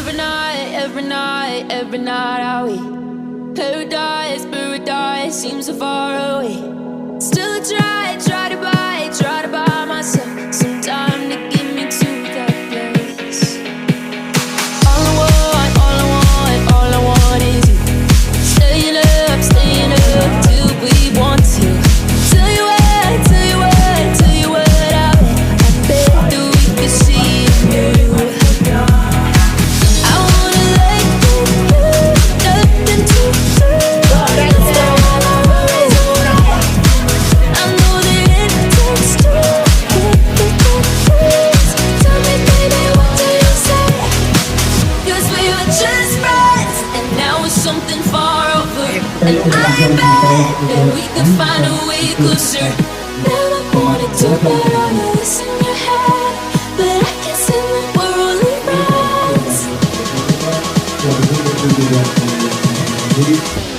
every night are we paradise seems so far away. Still I try to buy myself some time to get me to that place. All I want is you. Staying up till we want to. Tell you what I bet that we could see you. And I bet that we can find a way closer. Never wanted to put all of this in your head, but I can see that we're only friends.